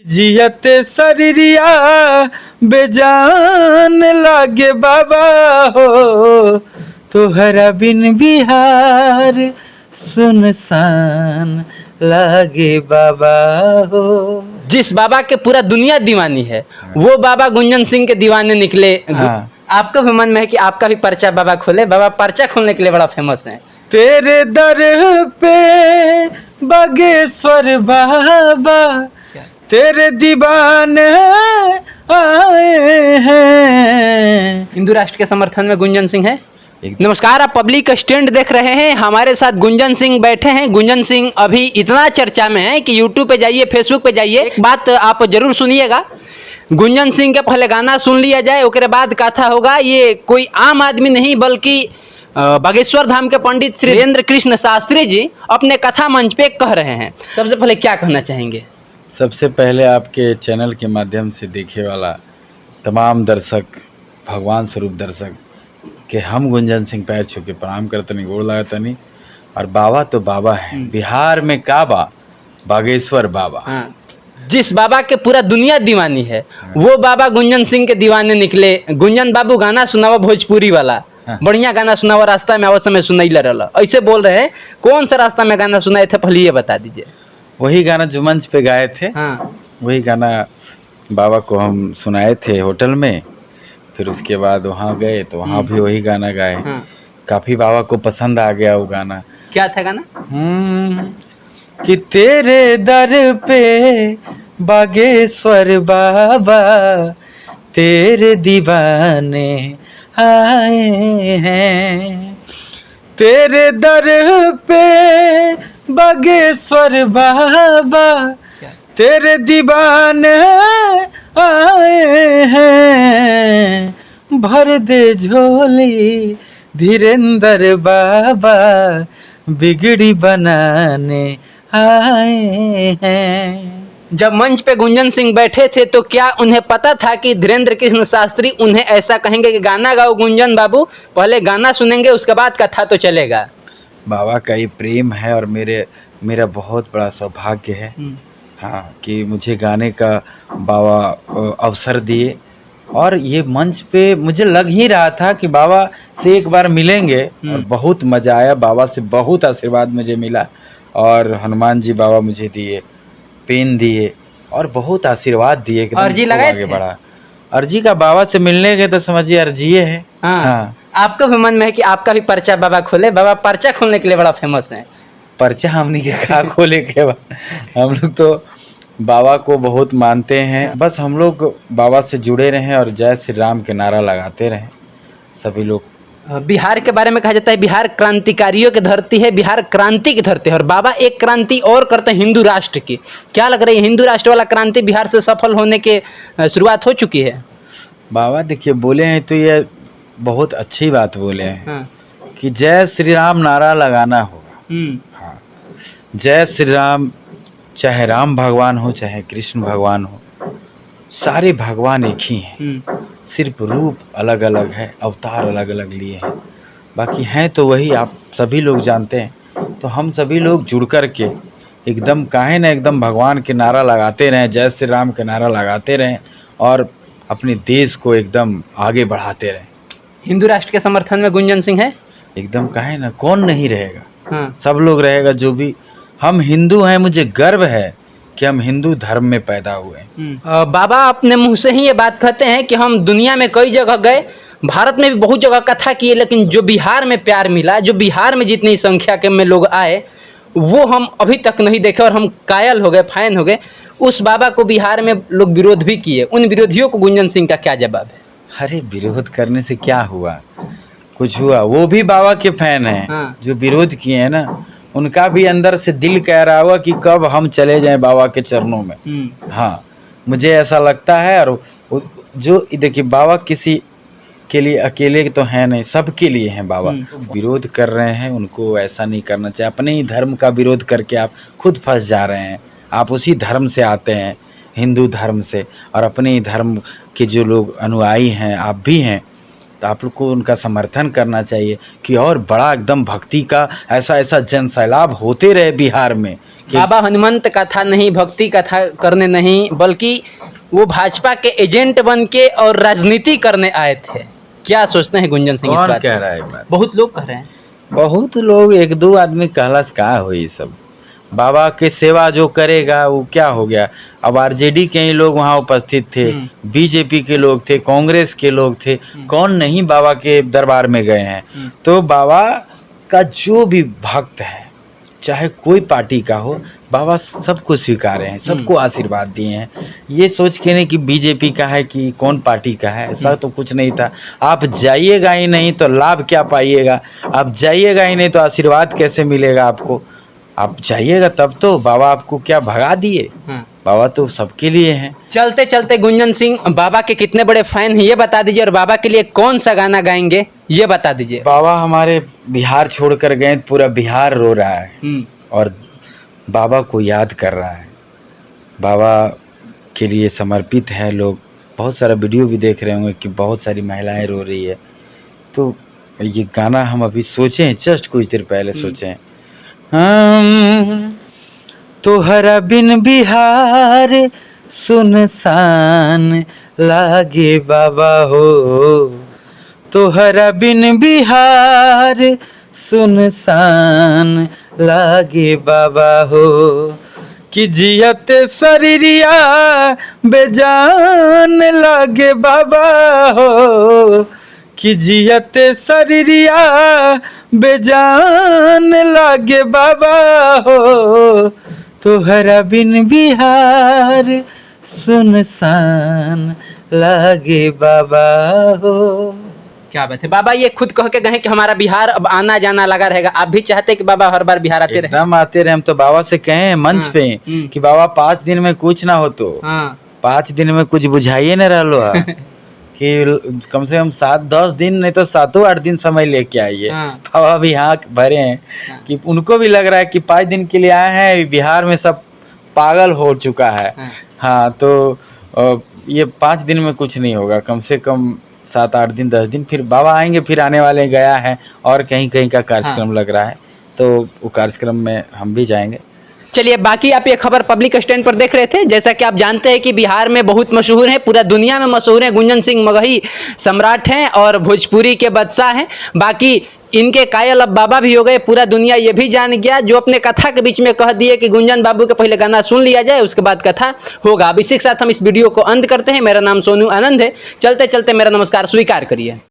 जियत शरीरिया बेजान लागे बाबा हो, तोहरा बिन बिहार सुनसान लागे बाबा हो। जिस बाबा के पूरा दुनिया दीवानी है वो बाबा गुंजन सिंह के दीवाने निकले। हाँ। आपका भी मन में है कि आपका भी पर्चा बाबा खोले? बाबा पर्चा खोलने के लिए बड़ा फेमस है। तेरे दर पे बागेश्वर बाबा तेरे दीवाने आए हैं। हिंदू राष्ट्र के समर्थन में गुंजन सिंह है। नमस्कार, आप पब्लिक स्टैंड देख रहे हैं। हमारे साथ गुंजन सिंह बैठे हैं। गुंजन सिंह अभी इतना चर्चा में है कि यूट्यूब पे जाइए, फेसबुक पे जाइए, एक बात आप जरूर सुनिएगा। गुंजन सिंह के पहले गाना सुन लिया जाए, उसके बाद कथा होगा। ये कोई आम आदमी नहीं बल्कि बागेश्वर धाम के पंडित श्री वीरेंद्र कृष्ण शास्त्री जी अपने कथा मंच पे कह रहे हैं। सबसे पहले क्या कहना चाहेंगे? सबसे पहले आपके चैनल के माध्यम से देखे वाला तमाम दर्शक, भगवान स्वरूप दर्शक के हम गुंजन सिंह पैर छू के प्रणाम करतनी, गोड़ लागतनी। और बाबा तो बाबा है, बिहार में काबा बागेश्वर बाबा। हाँ। जिस बाबा के पूरा दुनिया दीवानी है वो बाबा गुंजन सिंह के दीवाने निकले। गुंजन बाबू गाना सुनावा भोजपुरी वाला। हाँ। बढ़िया गाना सुनावा, रास्ता में आवत समय सुनैला रहला, ऐसे बोल रहे हैं। कौन सा रास्ता में गाना सुनाए थे, पहले ये बता दीजिए। वही गाना जो मंच पे गाए थे। हाँ। वही गाना बाबा को हम सुनाए थे होटल में। फिर उसके बाद वहाँ गए तो वहाँ भी वही गाना गाए। हाँ। काफी बाबा को पसंद आ गया वो गाना। क्या था गाना? कि तेरे दर पे बागेश्वर बाबा तेरे दीवाने आए हैं। तेरे दर पे बागेश्वर बाबा तेरे दीवाने आए हैं। भर दे झोली धीरेंद्र बाबा बिगड़ी बनाने आए हैं। जब मंच पे गुंजन सिंह बैठे थे तो क्या उन्हें पता था कि धीरेंद्र कृष्ण शास्त्री उन्हें ऐसा कहेंगे कि गाना गाओ गुंजन बाबू, पहले गाना सुनेंगे उसके बाद कथा तो चलेगा? बाबा का ये प्रेम है और मेरा बहुत बड़ा सौभाग्य है। हाँ, कि मुझे गाने का बाबा अवसर दिए। और ये मंच पे मुझे लग ही रहा था कि बाबा से एक बार मिलेंगे और बहुत मज़ा आया। बाबा से बहुत आशीर्वाद मुझे मिला और हनुमान जी बाबा मुझे दिए, पेन दिए और बहुत आशीर्वाद दिए कि अर्जी लगाए आगे बढ़ा। अर्जी का बाबा से मिलने के तो समझिए अर्जिए है। हाँ। आपका भी मन में है कि आपका भी पर्चा बाबा खोले? बाबा पर्चा खोलने के लिए बड़ा फेमस है। पर्चा हमने के कहा खोले के हम लोग तो बाबा को बहुत मानते हैं। बस हम लोग बाबा से जुड़े रहें और जय श्री राम के नारा लगाते रहें सभी लोग। बिहार के बारे में कहा जाता है बिहार क्रांतिकारियों की धरती है, बिहार क्रांति की धरती है। और बाबा एक क्रांति और करते हैं हिंदू राष्ट्र की। क्या लग रही है, हिंदू राष्ट्र वाला क्रांति बिहार से सफल होने के शुरुआत हो चुकी है? बाबा देखिए बोले हैं तो ये बहुत अच्छी बात बोले हैं। हाँ। कि जय श्री राम नारा लगाना होगा। हाँ, जय श्री राम, चाहे राम भगवान हो चाहे कृष्ण भगवान हो, सारे भगवान एक ही हैं। सिर्फ रूप अलग अलग है, अवतार अलग अलग लिए हैं, बाकी हैं तो वही आप सभी लोग जानते हैं। तो हम सभी लोग जुड़ कर के एकदम काहे ना एकदम भगवान के नारा लगाते रहें, जय श्री राम के नारा लगाते रहें और अपने देश को एकदम आगे बढ़ाते रहें। हिंदू राष्ट्र के समर्थन में गुंजन सिंह है। एकदम काहे ना, कौन नहीं रहेगा? हाँ। सब लोग रहेगा। जो भी हम हिंदू हैं, मुझे गर्व है कि हम हिंदू धर्म में पैदा हुए। बाबा अपने मुंह से ही ये बात कहते हैं कि हम दुनिया में कई जगह गए, भारत में भी बहुत जगह कथा किए, लेकिन जो बिहार में प्यार मिला, जो बिहार में जितनी संख्या के में लोग आए वो हम अभी तक नहीं देखे और हम कायल हो गए, फैन हो गए। उस बाबा को बिहार में लोग विरोध भी किए। उन विरोधियों को गुंजन सिंह का क्या जवाब है? अरे विरोध करने से क्या हुआ, कुछ हुआ? वो भी बाबा के फैन हैं। हाँ। जो विरोध किए हैं ना, उनका भी अंदर से दिल कह रहा हुआ कि कब हम चले जाएं बाबा के चरणों में। हाँ, मुझे ऐसा लगता है। और जो देखिए बाबा किसी के लिए अकेले तो है नहीं, सबके लिए हैं बाबा। विरोध कर रहे हैं, उनको ऐसा नहीं करना चाहिए। अपने ही धर्म का विरोध करके आप खुद फंस जा रहे हैं। आप उसी धर्म से आते हैं, हिंदू धर्म से, और अपने ही धर्म के जो लोग अनुयायी हैं, आप भी हैं, आप लोग को उनका समर्थन करना चाहिए कि और बड़ा एकदम भक्ति का ऐसा ऐसा जन सैलाब होते रहे बिहार में कि बाबा हनुमंत कथा नहीं, भक्ति कथा करने नहीं, बल्कि वो भाजपा के एजेंट बन के और राजनीति करने आए थे। क्या सोचते हैं गुंजन सिंह इस कौन बात कह पे? रहा है ये बात? बहुत लोग कह रहे हैं। बहुत लोग, एक दो आदमी कहलस का हो ये सब। बाबा के सेवा जो करेगा वो क्या हो गया। अब आरजेडी के ही लोग वहाँ उपस्थित थे, बीजेपी के लोग थे, कांग्रेस के लोग थे, कौन नहीं बाबा के दरबार में गए हैं। तो बाबा का जो भी भक्त है, चाहे कोई पार्टी का हो, बाबा सबको स्वीकारे हैं, सबको आशीर्वाद दिए हैं। ये सोच के नहीं कि बीजेपी का है कि कौन पार्टी का है, ऐसा तो कुछ नहीं था। आप जाइएगा ही नहीं तो लाभ क्या पाइएगा, आप जाइएगा ही नहीं तो आशीर्वाद कैसे मिलेगा आपको। आप जाइएगा तब तो। बाबा आपको क्या भगा दिए, बाबा तो सबके लिए हैं। चलते चलते गुंजन सिंह, बाबा के कितने बड़े फैन हैं ये बता दीजिए, और बाबा के लिए कौन सा गाना गाएंगे ये बता दीजिए। बाबा हमारे बिहार छोड़कर गए, पूरा बिहार रो रहा है और बाबा को याद कर रहा है। बाबा के लिए समर्पित है लोग। बहुत सारा वीडियो भी देख रहे होंगे कि बहुत सारी महिलाएं रो रही है। तो ये गाना हम अभी सोचे हैं, जस्ट कुछ देर पहले सोचे हैं। तोहरा बिन बिहार सुनसान लागे बाबा हो, तोहरा बिन बिहार सुनसान लागे बाबा हो, कि जियत शरीरिया बेजान लागे बाबा हो, कि जियत शरीरिया बेजान लागे बाबा हो, तोहरा बिन बिहार सुनसान लागे बाबा हो। क्या बात है बाबा, ये खुद कह के गए कि हमारा बिहार अब आना जाना लगा रहेगा। आप भी चाहते हैं कि बाबा हर बार बिहार आते रहे? एकदम आते रहे। हम तो बाबा से कहे मंच पे कि बाबा 5 दिन में कुछ ना हो तो 5 दिन में कुछ बुझाइए न रहो कि कम से कम 7-10 दिन नहीं तो 7-8 दिन समय लेके आइए। बाबा भी यहाँ भरे हैं कि उनको भी लग रहा है कि 5 दिन के लिए आए हैं, बिहार में सब पागल हो चुका है। हाँ, तो ये 5 दिन में कुछ नहीं होगा, कम से कम 7-8 दिन 10 दिन फिर बाबा आएंगे। फिर आने वाले गया है और कहीं कहीं का कार्यक्रम लग रहा है, तो वो कार्यक्रम में हम भी जाएंगे। चलिए, बाकी आप ये खबर पब्लिक स्टैंड पर देख रहे थे। जैसा कि आप जानते हैं कि बिहार में बहुत मशहूर है, पूरा दुनिया में मशहूर है, गुंजन सिंह मगही सम्राट हैं और भोजपुरी के बादशाह हैं। बाकी इनके कायल अब बाबा भी हो गए, पूरा दुनिया ये भी जान गया, जो अपने कथा के बीच में कह दिए कि गुंजन बाबू के पहले गाना सुन लिया जाए, उसके बाद कथा होगा। अब इसी के साथ हम इस वीडियो को अंत करते हैं। मेरा नाम सोनू आनंद है। चलते चलते मेरा नमस्कार स्वीकार करिए।